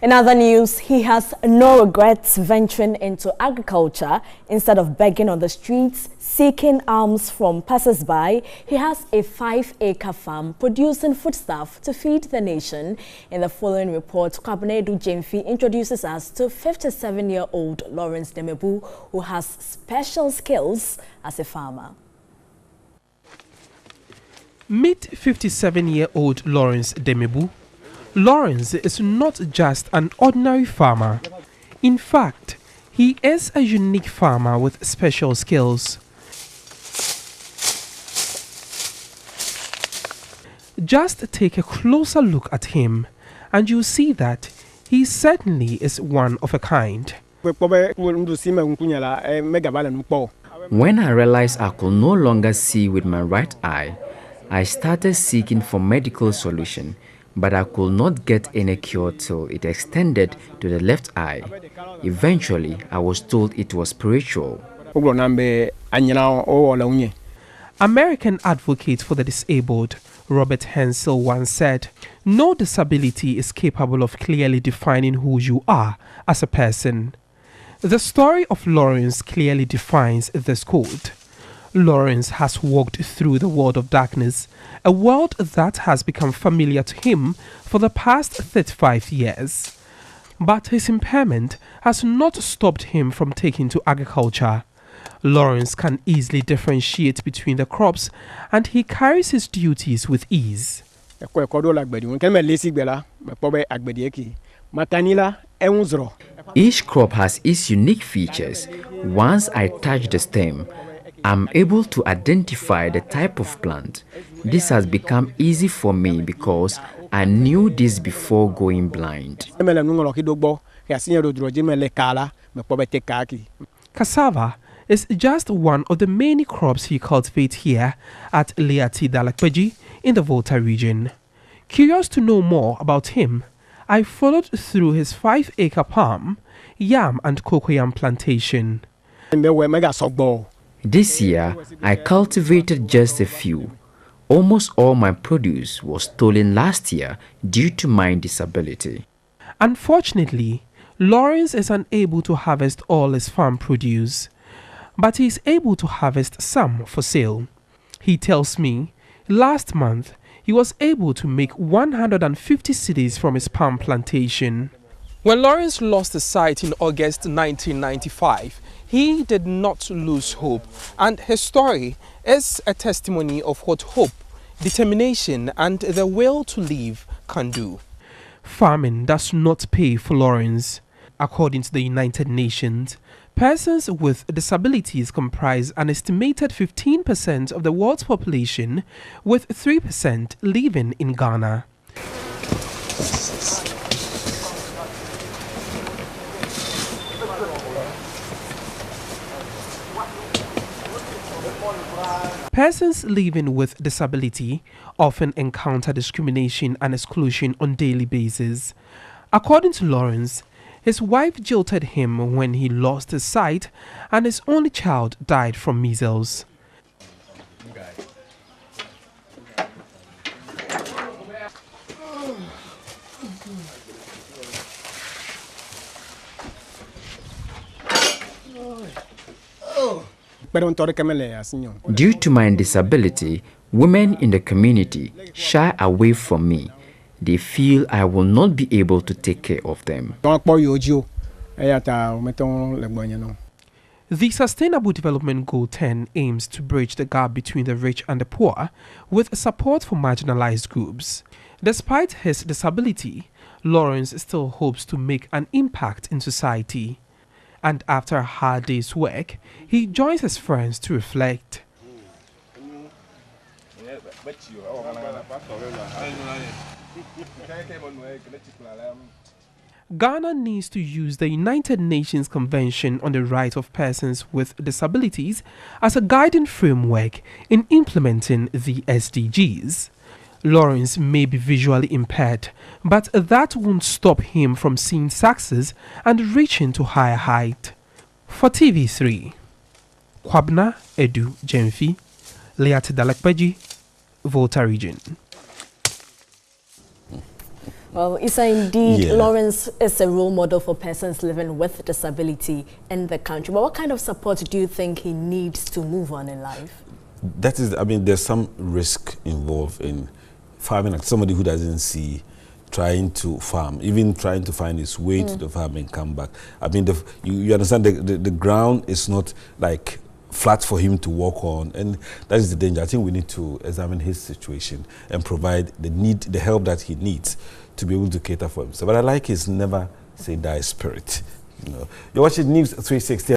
In other news, he has no regrets venturing into agriculture. Instead of begging on the streets, seeking alms from passers-by, he has a 5-acre farm producing foodstuff to feed the nation. In the following report, Kwabena Edu Gyamfi introduces us to 57-year-old Lawrence Demebu, who has special skills as a farmer. Meet 57-year-old Lawrence Demebu. Lawrence is not just an ordinary farmer. In fact, he is a unique farmer with special skills. Just take a closer look at him and you'll see that he certainly is one of a kind. When I realized I could no longer see with my right eye, I started seeking for medical solution, but I could not get any cure till it extended to the left eye. Eventually, I was told it was spiritual. American advocate for the disabled, Robert Hensel, once said, "No disability is capable of clearly defining who you are as a person." The story of Lawrence clearly defines this quote. Lawrence has walked through the world of darkness, a world that has become familiar to him for the past 35 years. But his impairment has not stopped him from taking to agriculture. Lawrence can easily differentiate between the crops and he carries his duties with ease. Each crop has its unique features. Once I touch the stem, I'm able to identify the type of plant. This has become easy for me because I knew this before going blind. Cassava is just one of the many crops he cultivates here at Liati Dalakpeji in the Volta region. Curious to know more about him, I followed through his 5-acre palm, yam and cocoyam plantation. This year, I cultivated just a few. Almost all my produce was stolen last year due to my disability. Unfortunately, Lawrence is unable to harvest all his farm produce, but he is able to harvest some for sale. He tells me last month he was able to make 150 cedis from his palm plantation. When Lawrence lost his sight in August 1995, he did not lose hope, and his story is a testimony of what hope, determination, and the will to live can do. Farming does not pay for Lawrence. According to the United Nations, persons with disabilities comprise an estimated 15% of the world's population, with 3% living in Ghana. Persons living with disability often encounter discrimination and exclusion on a daily basis. According to Lawrence, his wife jilted him when he lost his sight and his only child died from measles. Due to my disability, women in the community shy away from me. They feel I will not be able to take care of them. The Sustainable Development Goal 10 aims to bridge the gap between the rich and the poor with support for marginalized groups. Despite his disability, Lawrence still hopes to make an impact in society. And after a hard day's work, he joins his friends to reflect. Ghana needs to use the United Nations Convention on the Rights of Persons with Disabilities as a guiding framework in implementing the SDGs. Lawrence may be visually impaired, but that won't stop him from seeing success and reaching to higher height. For TV3, Kwabena Edu Gyamfi, Liati Dalakpeji, Volta region. Well, Issa, indeed, Yeah. Lawrence is a role model for persons living with disability in the country. But what kind of support do you think he needs to move on in life? That is, I mean, there's some risk involved in farming, like somebody who doesn't see, trying to farm, even trying to find his way to the farm and come back. I mean, you understand the ground is not like flat for him to walk on, and that is the danger. I think we need to examine his situation and provide the help that he needs to be able to cater for himself. But I like his never say die spirit. You know, you're watching News 360.